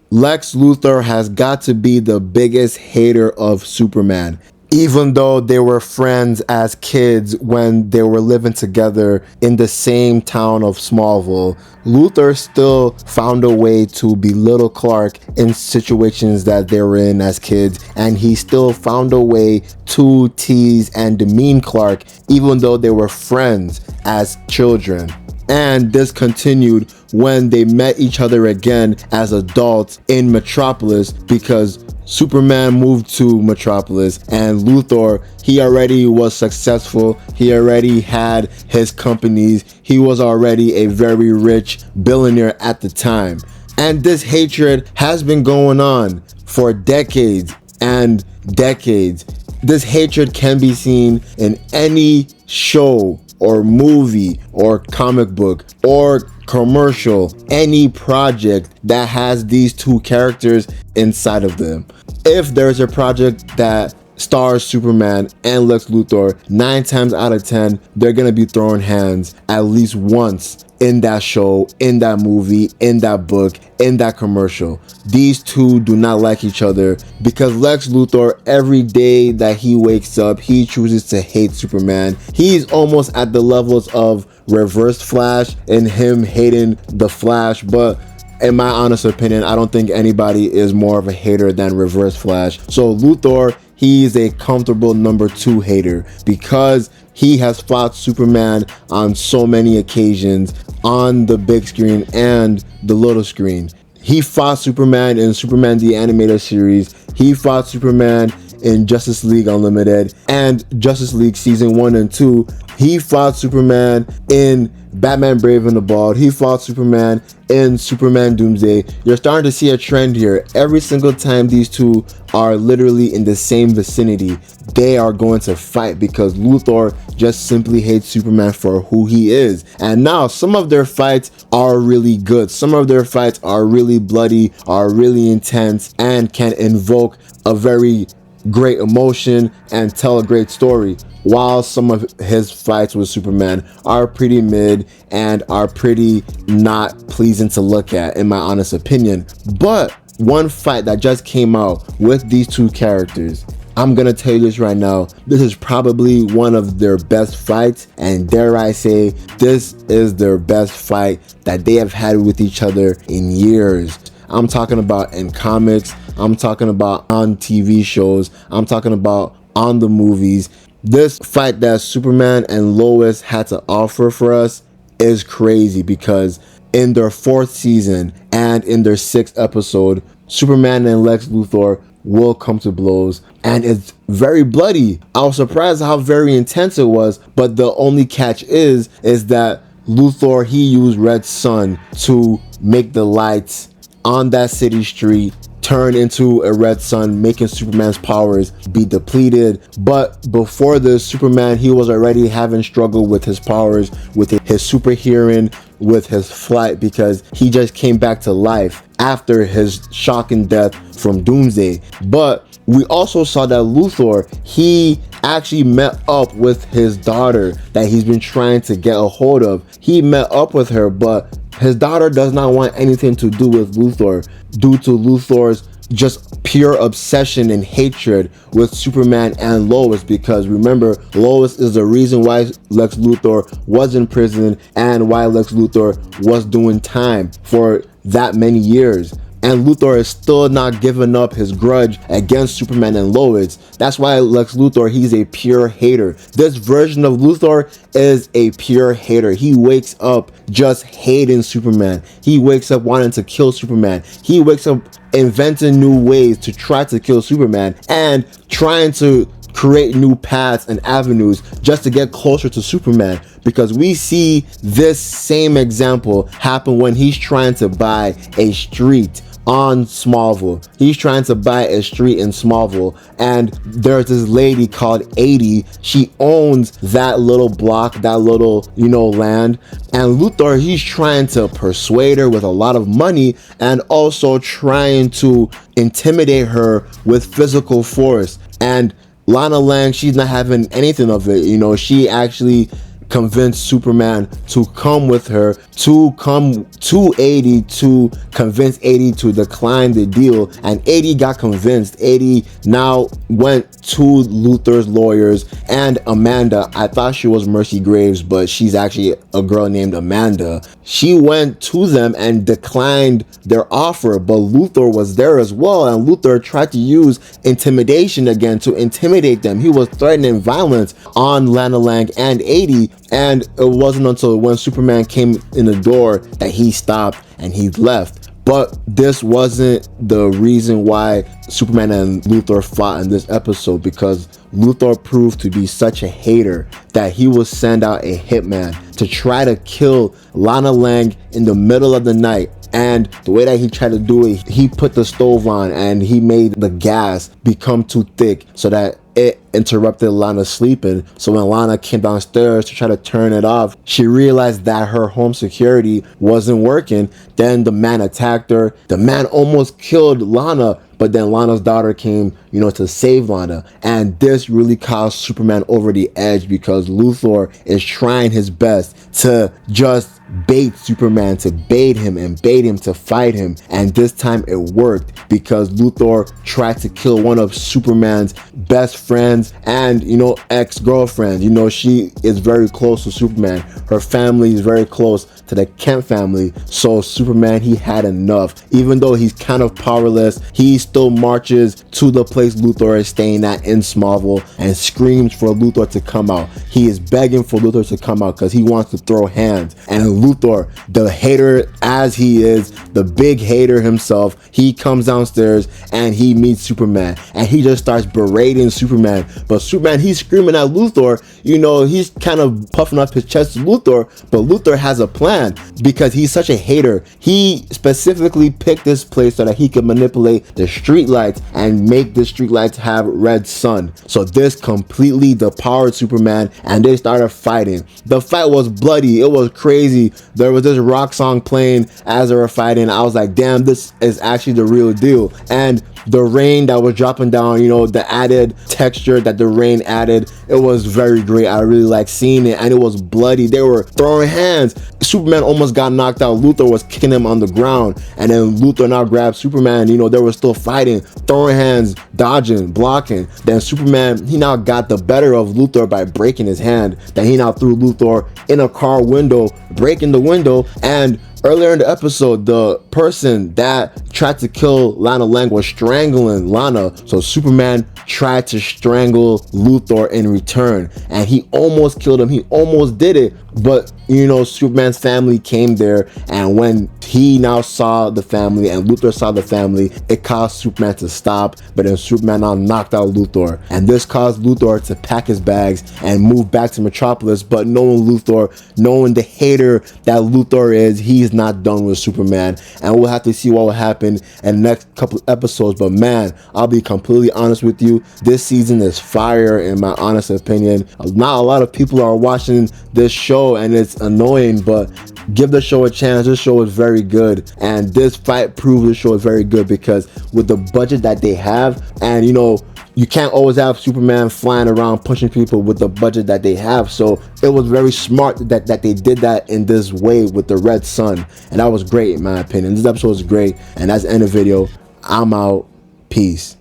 Lex Luthor has got to be the biggest hater of Superman. Even though they were friends as kids when they were living together in the same town of Smallville, Luthor still found a way to belittle Clark in situations that they were in as kids, and he still found a way to tease and demean Clark even though they were friends as children. And this continued when they met each other again as adults in Metropolis, because Superman moved to Metropolis and Luthor, he already was successful. He already had his companies. He was already a very rich billionaire at the time. And this hatred has been going on for decades and decades. This hatred can be seen in any show or movie or comic book or commercial, any project that has these two characters inside of them. If there's a project that stars Superman and Lex Luthor, 9 times out of 10, they're gonna be throwing hands at least once in that show, in that movie, in that book, in that commercial. These two do not like each other because Lex Luthor, every day that he wakes up, he chooses to hate Superman. He's almost at the levels of Reverse Flash and him hating the Flash, but in my honest opinion, I don't think anybody is more of a hater than Reverse Flash. So Luthor, he's a comfortable number 2 hater because he has fought Superman on so many occasions on the big screen and the little screen. He fought Superman in Superman the Animated Series. He fought Superman in Justice League Unlimited and Justice League Season 1 and 2. He fought Superman in Batman Brave and the Bold. He fought Superman in Superman Doomsday. You're starting to see a trend here. Every single time these two are literally in the same vicinity, they are going to fight because Luthor just simply hates Superman for who he is. And now some of their fights are really good. Some of their fights are really bloody, are really intense, and can invoke a very great emotion and tell a great story, while some of his fights with Superman are pretty mid and are pretty not pleasing to look at, in my honest opinion. But one fight that just came out with these two characters, I'm gonna tell you this right now, this is probably one of their best fights, and dare I say, this is their best fight that they have had with each other in years. I'm talking about in comics, I'm talking about on TV shows, I'm talking about on the movies. This fight that Superman and Lois had to offer for us is crazy because in their 4th season and in their 6th episode, Superman and Lex Luthor will come to blows, and it's very bloody. I was surprised how very intense it was, but the only catch is that Luthor, he used Red Sun to make the lights on that city street turn into a red sun, making Superman's powers be depleted. But before this, Superman, he was already having struggle with his powers, with his super hearing, with his flight, because he just came back to life after his shocking death from Doomsday. But we also saw that Luthor, he actually met up with his daughter that he's been trying to get a hold of. He met up with her, but his daughter does not want anything to do with Luthor due to Luthor's just pure obsession and hatred with Superman and Lois, because remember, Lois is the reason why Lex Luthor was in prison and why Lex Luthor was doing time for that many years. And Luthor is still not giving up his grudge against Superman and Lois. That's why Lex Luthor, he's a pure hater. This version of Luthor is a pure hater. He wakes up just hating Superman. He wakes up wanting to kill Superman. He wakes up inventing new ways to try to kill Superman and trying to create new paths and avenues just to get closer to Superman, because we see this same example happen when he's trying to buy a street on Smallville. He's trying to buy a street in Smallville, and there's this lady called 80. She owns that little block, that little, land. And Luthor, he's trying to persuade her with a lot of money and also trying to intimidate her with physical force. And Lana Lang, she's not having anything of it. She actually convinced Superman to come with her, to come to 80 to convince 80 to decline the deal. And 80 got convinced. 80 now went to Luthor's lawyers and Amanda. I thought she was Mercy Graves, but she's actually a girl named Amanda. She went to them and declined their offer, but Luthor was there as well, and Luthor tried to use intimidation again to intimidate them. He was threatening violence on Lana Lang and 80, and it wasn't until when Superman came in the door that he stopped and he left. But this wasn't the reason why Superman and Luthor fought in this episode, because Luthor proved to be such a hater that he would send out a hitman to try to kill Lana Lang in the middle of the night. And the way that he tried to do it, he put the stove on and he made the gas become too thick so that it interrupted Lana's sleeping. So when Lana came downstairs to try to turn it off, she realized that her home security wasn't working. Then the man attacked her. The man almost killed Lana, but then Lana's daughter came, to save Lana. And this really caused Superman over the edge, because Luthor is trying his best to just bait Superman, to bait him and bait him to fight him. And this time it worked, because Luthor tried to kill one of Superman's best friends and, ex-girlfriend. She is very close to Superman. Her family is very close to the Kent family. So Superman, he had enough. Even though he's kind of powerless, he still marches to the place Luthor is staying at in Smallville and screams for Luthor to come out. He is begging for Luthor to come out because he wants to throw hands. And Luthor, the hater as he is, the big hater himself, he comes downstairs and he meets Superman and he just starts berating Superman. But Superman, he's screaming at Luthor. He's kind of puffing up his chest to Luthor, but Luthor has a plan because he's such a hater. He specifically picked this place so that he could manipulate the streetlights and make the streetlights have red sun. So this completely depowered Superman and they started fighting. The fight was bloody. It was crazy. There was this rock song playing as they were fighting. I was like, damn, this is actually the real deal. And the rain that was dropping down, the added texture that the rain added, it was very great. I really liked seeing it, and it was bloody. They were throwing hands. Superman almost got knocked out. Luthor was kicking him on the ground, and then Luthor now grabbed Superman. They were still fighting, throwing hands, dodging, blocking. Then Superman, he now got the better of Luthor by breaking his hand. Then he now threw Luthor in a car window, breaking the window. And earlier in the episode, the person that tried to kill Lana Lang was strangling Lana. So Superman tried to strangle Luthor in return, and he almost killed him. He almost did it, but Superman's family came there, and when he now saw the family and Luthor saw the family, it caused Superman to stop. But then Superman now knocked out Luthor, and this caused Luthor to pack his bags and move back to Metropolis. But knowing Luthor, knowing the hater that Luthor is, he's not done with Superman, and we'll have to see what will happen in the next couple episodes. But man, I'll be completely honest with you, this season is fire in my honest opinion. Not a lot of people are watching this show and it's annoying, but give the show a chance. This show is very good, and this fight proved the show is very good, because with the budget that they have, and you can't always have Superman flying around pushing people with the budget that they have. So it was very smart that they did that in this way with the red sun, and that was great in my opinion. This episode was great, and that's the end of the video. I'm out. Peace.